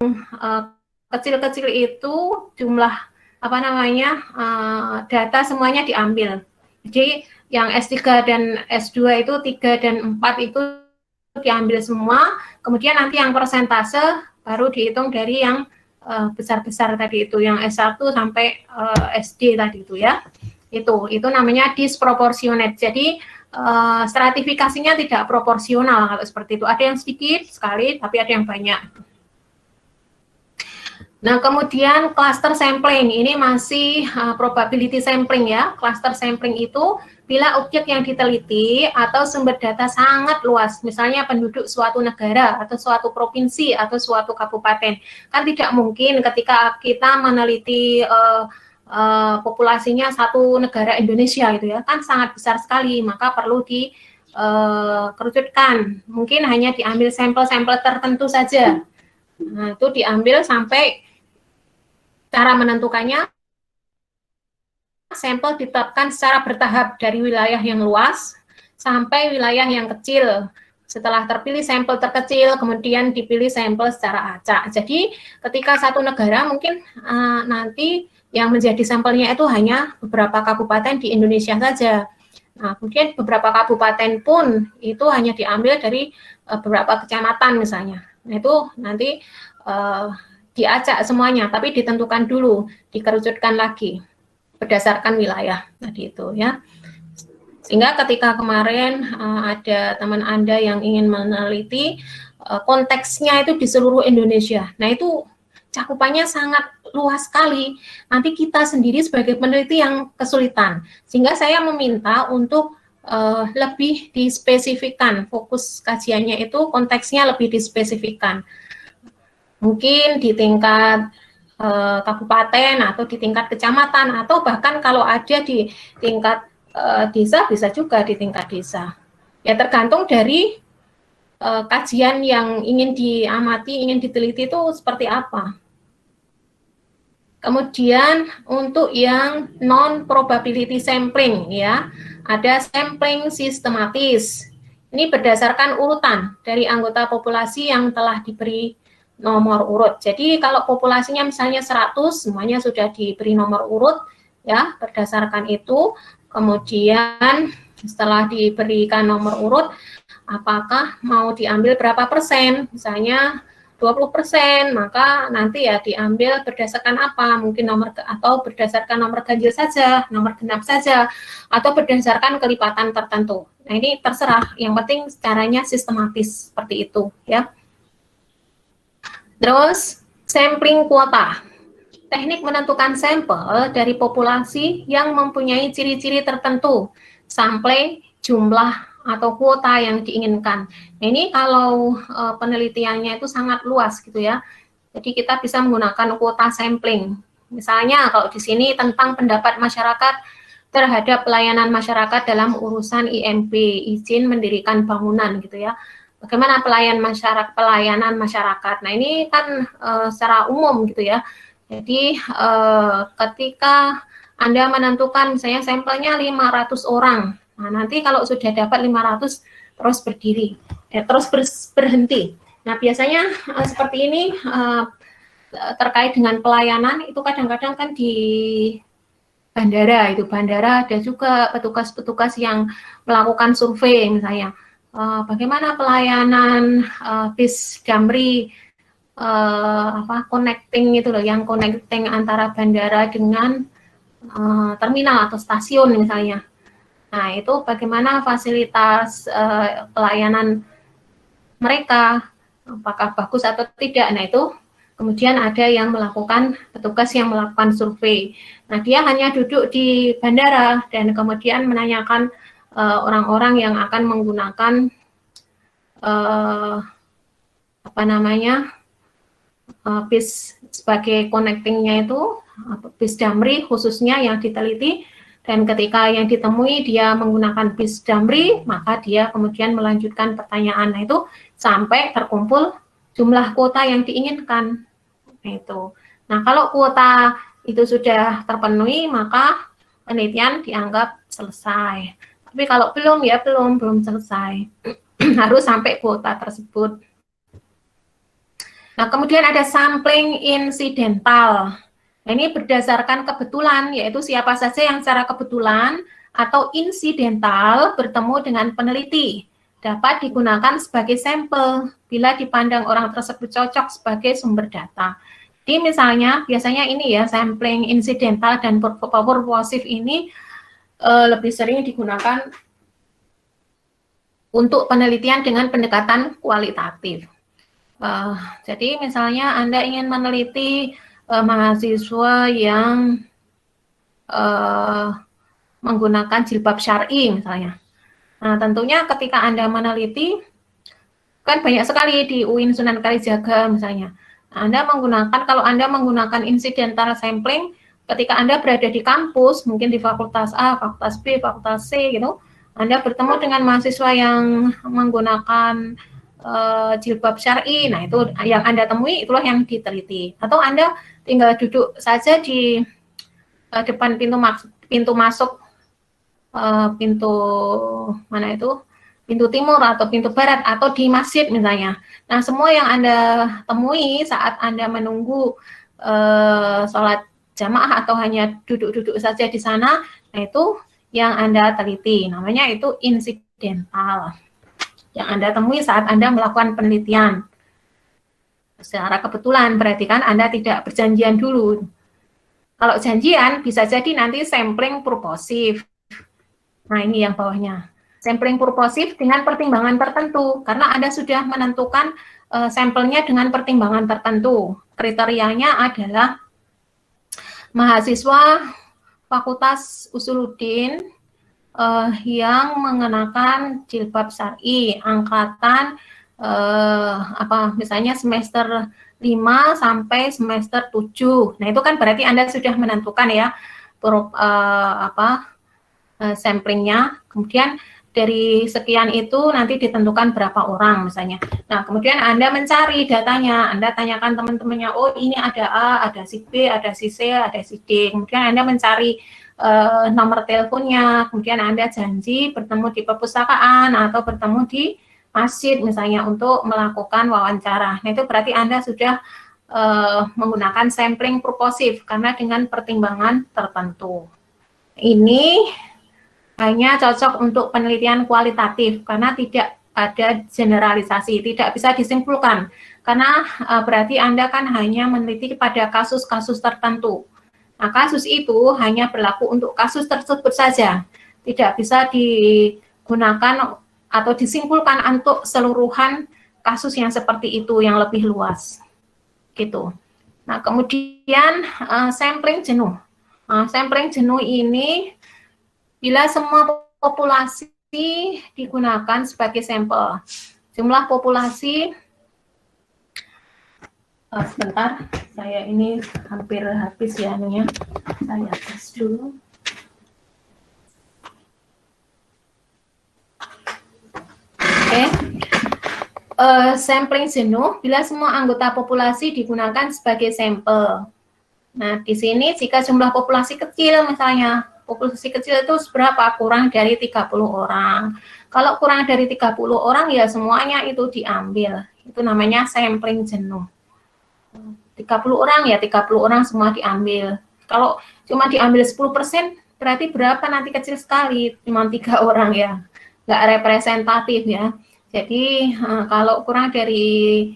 kecil-kecil itu jumlah data semuanya diambil. Jadi yang S3 dan S2 itu 3 dan 4 itu diambil semua, kemudian nanti yang persentase baru dihitung dari yang besar-besar tadi itu, yang S1 sampai SD tadi itu ya. Itu namanya disproportionate. Jadi stratifikasinya tidak proporsional kalau seperti itu. Ada yang sedikit sekali, tapi ada yang banyak. Nah, kemudian cluster sampling, ini masih probability sampling ya. Cluster sampling itu bila objek yang diteliti atau sumber data sangat luas, misalnya penduduk suatu negara atau suatu provinsi atau suatu kabupaten. Kan tidak mungkin ketika kita meneliti populasinya satu negara Indonesia gitu ya, kan sangat besar sekali, maka perlu dikerucutkan. Mungkin hanya diambil sampel-sampel tertentu saja. Nah, itu diambil sampai cara menentukannya, sampel ditetapkan secara bertahap dari wilayah yang luas sampai wilayah yang kecil. Setelah terpilih sampel terkecil, kemudian dipilih sampel secara acak. Jadi ketika satu negara mungkin nanti yang menjadi sampelnya itu hanya beberapa kabupaten di Indonesia saja. Nah, mungkin beberapa kabupaten pun itu hanya diambil dari beberapa kecamatan misalnya. Nah, itu nanti diacak semuanya, tapi ditentukan dulu, dikerucutkan lagi berdasarkan wilayah tadi itu ya. Sehingga ketika kemarin ada teman Anda yang ingin meneliti konteksnya itu di seluruh Indonesia. Nah, itu cakupannya sangat luas sekali. Nanti kita sendiri sebagai peneliti yang kesulitan. Sehingga saya meminta untuk lebih dispesifikkan, fokus kajiannya itu konteksnya lebih dispesifikkan. Mungkin di tingkat kabupaten atau di tingkat kecamatan atau bahkan kalau ada di tingkat desa bisa juga di tingkat desa. Ya tergantung dari kajian yang ingin diamati, ingin diteliti itu seperti apa. Kemudian untuk yang non probability sampling ya, ada sampling sistematis. Ini berdasarkan urutan dari anggota populasi yang telah diberi nomor urut. Jadi kalau populasinya misalnya 100, semuanya sudah diberi nomor urut ya, berdasarkan itu. Kemudian setelah diberikan nomor urut, apakah mau diambil berapa persen? Misalnya 20%, maka nanti ya diambil berdasarkan apa? Mungkin nomor atau berdasarkan nomor ganjil saja, nomor genap saja, atau berdasarkan kelipatan tertentu. Nah, ini terserah, yang penting caranya sistematis seperti itu ya. Terus sampling kuota. Teknik menentukan sampel dari populasi yang mempunyai ciri-ciri tertentu sampai jumlah atau kuota yang diinginkan. Nah, ini kalau penelitiannya itu sangat luas gitu ya. Jadi kita bisa menggunakan kuota sampling. Misalnya kalau di sini tentang pendapat masyarakat terhadap pelayanan masyarakat dalam urusan IMB, izin mendirikan bangunan gitu ya. Bagaimana pelayanan masyarakat. Nah, ini kan secara umum gitu ya. Jadi ketika Anda menentukan misalnya sampelnya 500 orang. Nah, nanti kalau sudah dapat 500 terus berdiri, terus berhenti. Nah, biasanya seperti ini terkait dengan pelayanan itu kadang-kadang kan di bandara ada juga petugas-petugas yang melakukan survei misalnya bagaimana pelayanan bis Damri connecting itu loh, yang connecting antara bandara dengan terminal atau stasiun misalnya. Nah, itu bagaimana fasilitas pelayanan mereka, apakah bagus atau tidak. Nah, itu kemudian ada yang melakukan, petugas yang melakukan survei. Nah, dia hanya duduk di bandara dan kemudian menanyakan orang-orang yang akan menggunakan bis sebagai connecting-nya itu, bis Damri khususnya yang diteliti, dan ketika yang ditemui dia menggunakan bis Damri, maka dia kemudian melanjutkan pertanyaan. Nah, itu sampai terkumpul jumlah kuota yang diinginkan. Nah, kalau kuota itu sudah terpenuhi, maka penelitian dianggap selesai. Tapi kalau belum, ya belum selesai. Harus sampai kuota tersebut. Nah, kemudian ada sampling insidental. Nah, ini berdasarkan kebetulan, yaitu siapa saja yang secara kebetulan atau insidental bertemu dengan peneliti dapat digunakan sebagai sampel bila dipandang orang tersebut cocok sebagai sumber data. Jadi misalnya, biasanya ini ya, sampling insidental dan purposive ini lebih sering digunakan untuk penelitian dengan pendekatan kualitatif. Jadi misalnya Anda ingin meneliti mahasiswa yang menggunakan jilbab syar'i misalnya. Nah, tentunya ketika Anda meneliti, kan banyak sekali di UIN Sunan Kalijaga misalnya. Nah, kalau Anda menggunakan incidental sampling, ketika Anda berada di kampus, mungkin di fakultas A, fakultas B, fakultas C gitu, Anda bertemu dengan mahasiswa yang menggunakan jilbab syar'i. Nah, itu yang Anda temui, itulah yang diteliti. Atau Anda tinggal duduk saja di depan pintu masuk pintu mana itu, pintu timur atau pintu barat atau di masjid misalnya. Nah, semua yang Anda temui saat Anda menunggu sholat jamaah atau hanya duduk-duduk saja di sana, nah itu yang Anda teliti. Namanya itu insidental. Yang Anda temui saat Anda melakukan penelitian. Secara kebetulan, berarti kan Anda tidak berjanjian dulu. Kalau janjian, bisa jadi nanti sampling purposive. Nah, ini yang bawahnya. Sampling purposive dengan pertimbangan tertentu, karena Anda sudah menentukan sampelnya dengan pertimbangan tertentu. Kriterianya adalah mahasiswa Fakultas Usuluddin yang mengenakan jilbab syar'i, angkatan misalnya semester 5 sampai semester 7. Nah, itu kan berarti Anda sudah menentukan ya samplingnya. Kemudian dari sekian itu nanti ditentukan berapa orang misalnya. Nah, kemudian Anda mencari datanya, Anda tanyakan teman-temannya, oh ini ada A, ada si B, ada si C, ada si D. Kemudian Anda mencari nomor teleponnya, kemudian Anda janji bertemu di perpustakaan atau bertemu di masjid misalnya untuk melakukan wawancara. Nah, itu berarti Anda sudah menggunakan sampling purposif karena dengan pertimbangan tertentu. Ini hanya cocok untuk penelitian kualitatif karena tidak ada generalisasi, tidak bisa disimpulkan karena berarti Anda kan hanya meneliti pada kasus-kasus tertentu. Nah, kasus itu hanya berlaku untuk kasus tersebut saja, tidak bisa digunakan atau disimpulkan untuk seluruhan kasus yang seperti itu yang lebih luas, gitu. Nah, kemudian sampling jenuh. Sampling jenuh ini bila semua populasi digunakan sebagai sampel. Jumlah populasi, sebentar, saya ini hampir habis ya anunya. Saya tes dulu. Oke. Sampling jenuh bila semua anggota populasi digunakan sebagai sampel. Nah, di sini jika jumlah populasi kecil misalnya, populasi kecil itu seberapa? Kurang dari 30 orang. Kalau kurang dari 30 orang ya semuanya itu diambil. Itu namanya sampling jenuh. 30 orang ya 30 orang semua diambil. Kalau cuma diambil 10%, berarti berapa nanti kecil sekali, cuma 3 orang ya. Nggak representatif ya. Jadi kalau kurang dari,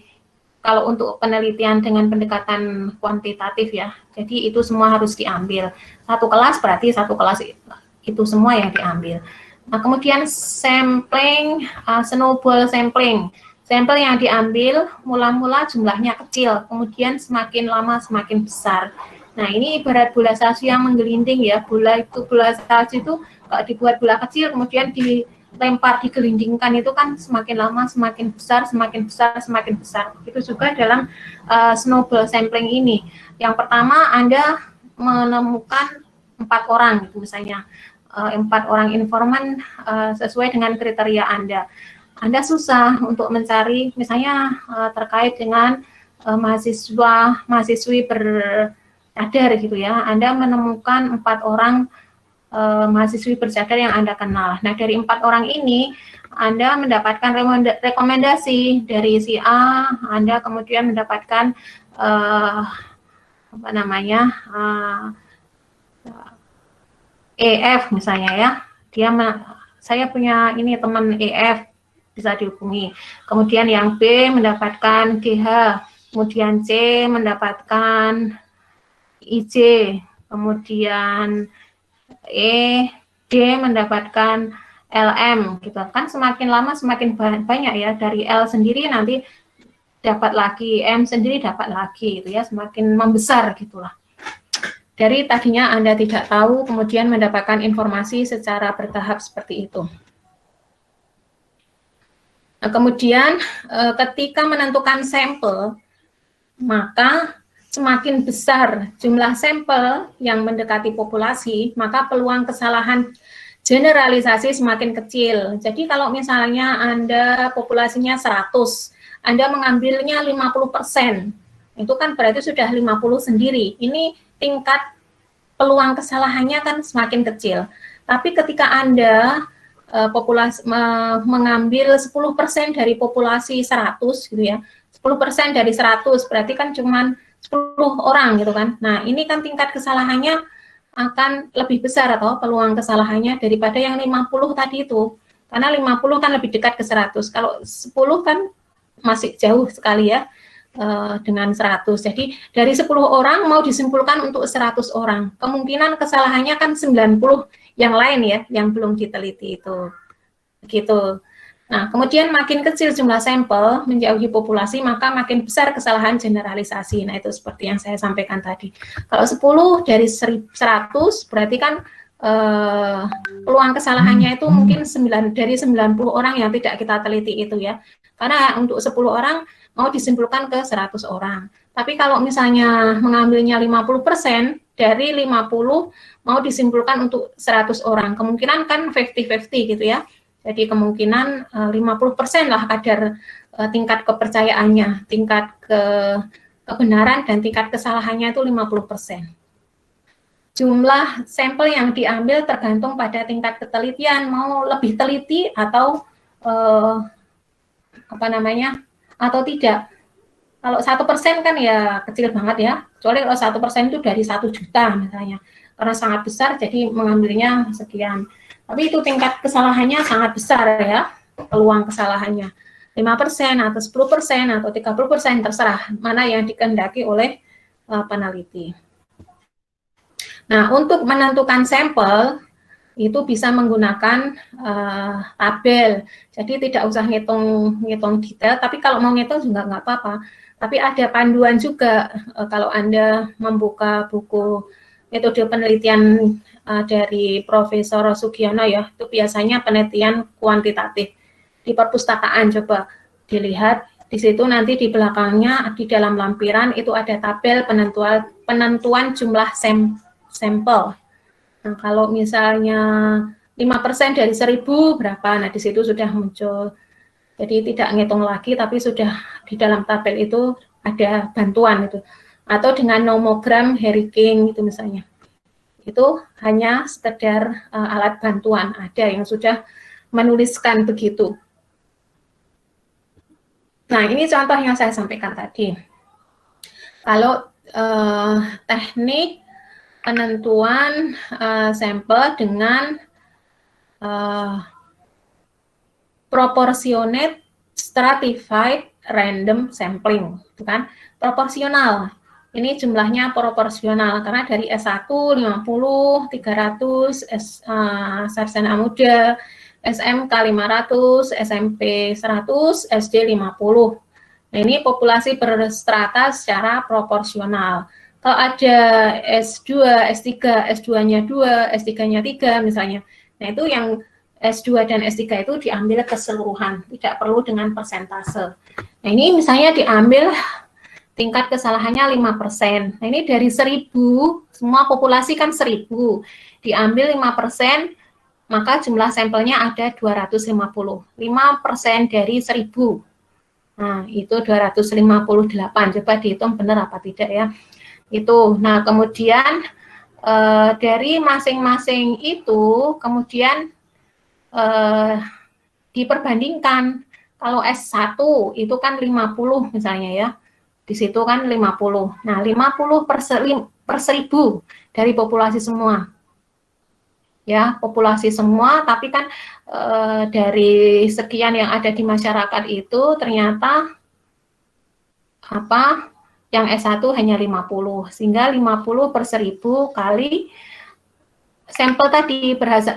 kalau untuk penelitian dengan pendekatan kuantitatif ya, jadi itu semua harus diambil. Satu kelas berarti satu kelas itu semua yang diambil. Nah, kemudian sampling, snowball sampling. Sampel yang diambil mula-mula jumlahnya kecil, kemudian semakin lama semakin besar. Nah, ini ibarat bola salju yang menggelinding ya. Bola salju itu kalau dibuat bola kecil kemudian dilempar, digelindingkan itu kan semakin lama semakin besar, semakin besar, semakin besar. Itu juga dalam snowball sampling ini. Yang pertama Anda menemukan 4 orang misalnya. 4 orang informan sesuai dengan kriteria Anda. Anda susah untuk mencari misalnya terkait dengan mahasiswi bercadar gitu ya. Anda menemukan 4 orang mahasiswi bercadar yang Anda kenal. Nah, dari 4 orang ini Anda mendapatkan rekomendasi dari si A, Anda kemudian mendapatkan EF misalnya ya. Saya punya ini teman EF, bisa dihubungi. Kemudian yang B mendapatkan GH, kemudian C mendapatkan IJ, kemudian D mendapatkan LM, gitu kan. Semakin lama semakin banyak ya, dari L sendiri nanti dapat lagi, M sendiri dapat lagi, gitu ya, semakin membesar gitulah. Dari tadinya Anda tidak tahu, kemudian mendapatkan informasi secara bertahap seperti itu. Nah, kemudian ketika menentukan sampel, maka semakin besar jumlah sampel yang mendekati populasi, maka peluang kesalahan generalisasi semakin kecil. Jadi kalau misalnya Anda populasinya 100, Anda mengambilnya 50%, itu kan berarti sudah 50 sendiri. Ini tingkat peluang kesalahannya kan semakin kecil. Tapi ketika Anda mengambil 10% dari populasi 100 gitu ya, 10% dari 100 berarti kan cuma 10 orang gitu kan. Nah, ini kan tingkat kesalahannya akan lebih besar atau peluang kesalahannya daripada yang 50 tadi itu. Karena 50 kan lebih dekat ke 100. Kalau 10 kan masih jauh sekali ya dengan 100. Jadi dari 10 orang mau disimpulkan untuk 100 orang. Kemungkinan kesalahannya kan 90 yang lain ya, yang belum diteliti itu. Begitu. Nah, kemudian makin kecil jumlah sampel menjauhi populasi, maka makin besar kesalahan generalisasi. Nah, itu seperti yang saya sampaikan tadi. Kalau 10 dari 100 berarti kan peluang kesalahannya itu mungkin 9 dari 90 orang yang tidak kita teliti itu ya. Karena untuk 10 orang mau disimpulkan ke 100 orang. Tapi kalau misalnya mengambilnya 50%, dari 50 mau disimpulkan untuk 100 orang. Kemungkinan kan 50-50 gitu ya. Jadi kemungkinan 50% lah kadar tingkat kepercayaannya, tingkat kebenaran dan tingkat kesalahannya itu 50%. Jumlah sampel yang diambil tergantung pada tingkat ketelitian, mau lebih teliti atau atau tidak. Kalau 1% kan ya kecil banget ya, kecuali kalau 1% itu dari 1 juta misalnya, karena sangat besar jadi mengambilnya sekian. Tapi itu tingkat kesalahannya sangat besar ya, peluang kesalahannya 5% atau 10% atau 30%, terserah mana yang dikehendaki oleh peneliti. Nah, untuk menentukan sampel itu bisa menggunakan tabel. Jadi tidak usah ngitung detail, tapi kalau mau ngitung juga nggak apa-apa. Tapi ada panduan juga kalau Anda membuka buku metode penelitian dari Profesor Sugiono ya, itu biasanya penelitian kuantitatif. Di perpustakaan coba dilihat, di situ nanti di belakangnya di dalam lampiran itu ada tabel penentuan jumlah sampel. Nah, kalau misalnya 5% dari 1000 berapa, nah di situ sudah muncul. Jadi tidak ngitung lagi, tapi sudah di dalam tabel itu ada bantuan itu. Atau dengan nomogram Harry King itu misalnya. Itu hanya sekedar alat bantuan, ada yang sudah menuliskan begitu. Nah, ini contoh yang saya sampaikan tadi. Kalau teknik penentuan sampel dengan proportionate stratified random sampling, itu kan proporsional. Ini jumlahnya proporsional karena dari S1 50, 300, sarjana muda, SMK 500, SMP 100, SD 50. Nah, ini populasi berstrata secara proporsional. Kalau ada S2, S3, S2-nya 2, S3-nya 3 misalnya. Nah, itu yang S2 dan S3 itu diambil keseluruhan, tidak perlu dengan persentase. Nah, ini misalnya diambil tingkat kesalahannya 5%. Nah, ini dari 1000, semua populasi kan 1000. Diambil 5%, maka jumlah sampelnya ada 250. 5% dari 1000. Nah, itu 258. Coba dihitung benar apa tidak ya. Itu. Nah, kemudian dari masing-masing itu kemudian diperbandingkan. Kalau S1 itu kan 50 misalnya ya. Di situ kan 50. Nah, 50 per 1000 dari populasi semua. Ya, populasi semua, tapi kan dari sekian yang ada di masyarakat itu ternyata yang S1 hanya 50, sehingga 50 per 1000 kali sampel tadi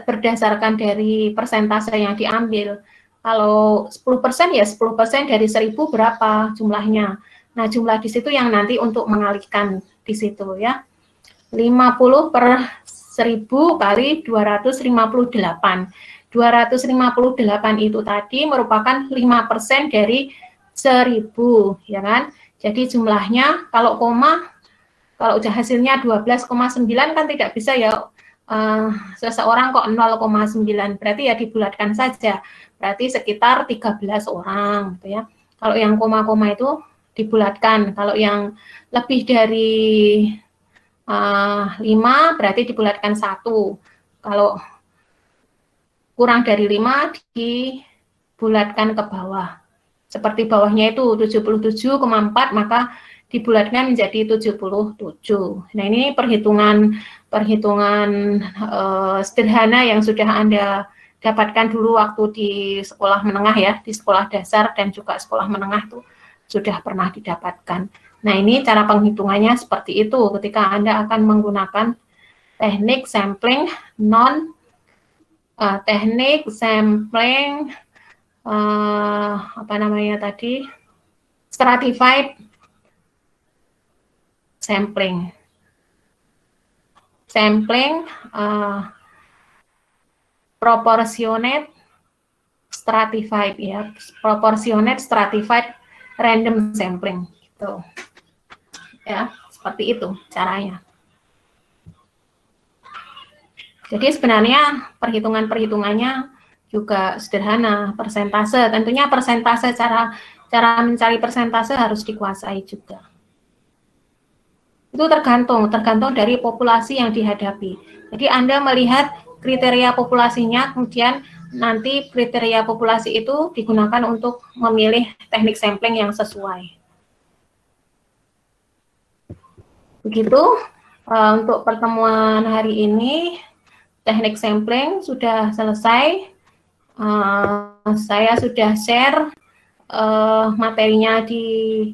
berdasarkan dari persentase yang diambil. Kalau 10% ya 10% dari 1000 berapa jumlahnya. Nah, jumlah di situ yang nanti untuk mengalihkan di situ ya. 50 per 1000 kali 258. 258 itu tadi merupakan 5% dari 1000, ya kan? Jadi jumlahnya kalau koma, kalau hasilnya 12,9 kan tidak bisa ya seseorang kok 0,9, berarti ya dibulatkan saja. Berarti sekitar 13 orang gitu ya. Kalau yang koma-koma itu dibulatkan. Kalau yang lebih dari 5 berarti dibulatkan 1. Kalau kurang dari 5 dibulatkan ke bawah. Seperti bawahnya itu 77,4 maka dibulatkan menjadi 77. Nah, ini perhitungan sederhana yang sudah Anda dapatkan dulu waktu di sekolah menengah ya, di sekolah dasar dan juga sekolah menengah itu sudah pernah didapatkan. Nah, ini cara penghitungannya seperti itu ketika Anda akan menggunakan teknik sampling stratified sampling. Proportionate stratified ya, proportionate stratified random sampling gitu. Ya, seperti itu caranya. Jadi sebenarnya perhitungannya juga sederhana, persentase. Tentunya persentase cara mencari persentase harus dikuasai juga. Itu tergantung dari populasi yang dihadapi. Jadi Anda melihat kriteria populasinya, kemudian nanti kriteria populasi itu digunakan untuk memilih teknik sampling yang sesuai. Begitu untuk pertemuan hari ini, teknik sampling sudah selesai. Saya sudah share materinya di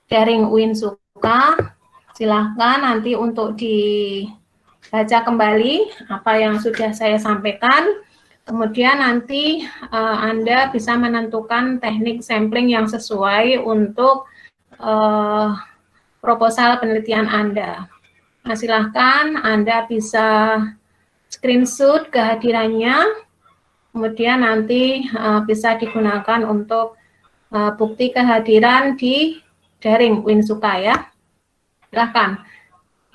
daring Uinsuka. Silahkan nanti untuk dibaca kembali apa yang sudah saya sampaikan. Kemudian nanti Anda bisa menentukan teknik sampling yang sesuai untuk proposal penelitian Anda. Nah, silahkan Anda bisa screenshot kehadirannya, kemudian nanti bisa digunakan untuk bukti kehadiran di daring Uinsuka ya. Silahkan.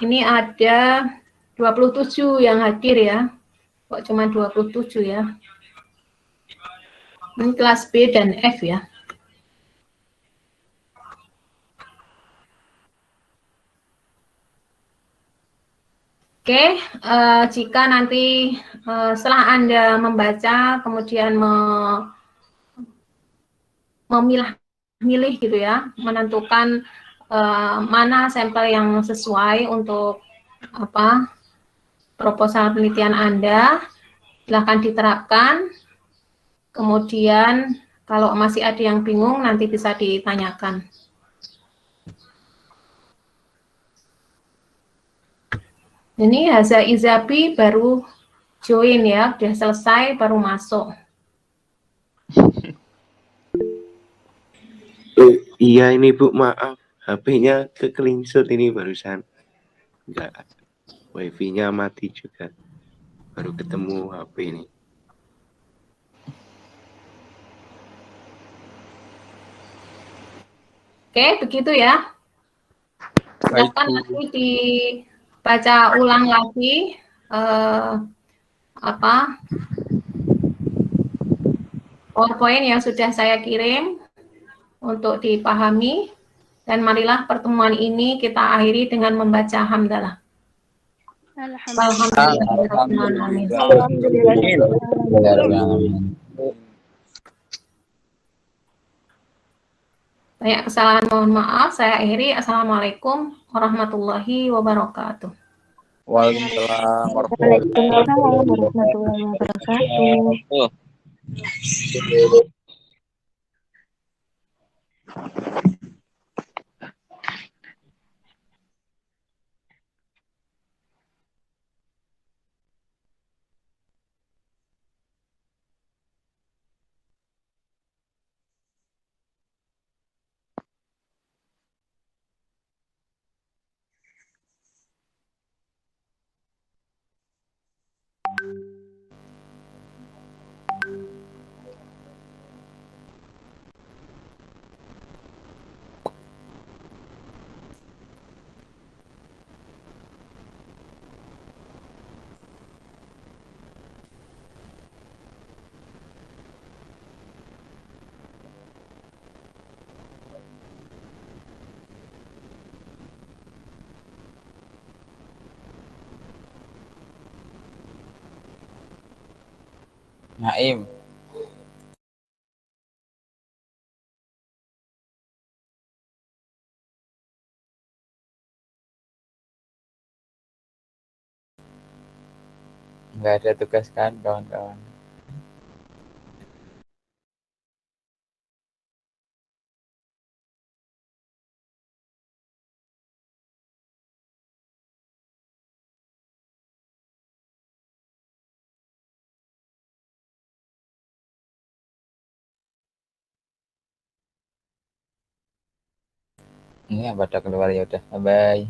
Ini ada 27 yang hadir ya. Kok cuma 27 ya? Ini kelas B dan F ya. Oke, jika nanti setelah Anda membaca, kemudian memilih gitu ya, menentukan mana sampel yang sesuai untuk proposal penelitian Anda, silahkan diterapkan. Kemudian kalau masih ada yang bingung, nanti bisa ditanyakan. Ini Haza Izabi baru join ya, udah selesai baru masuk. Iya ini Bu, maaf. HP-nya kekelinsut ini barusan. Enggak. Wifi-nya mati juga. Baru ketemu HP ini. Oke, begitu ya. Silakan nanti dibaca ulang lagi PowerPoint yang sudah saya kirim untuk dipahami, dan marilah pertemuan ini kita akhiri dengan membaca hamdalah. Banyak kesalahan, mohon maaf. Saya akhiri. Assalamualaikum warahmatullahi wabarakatuh. Waalaikumsalam warahmatullahi wabarakatuh. Naim. Nggak ada tugas kan kawan-kawan? Ini yang pada keluar ya udah. Bye bye.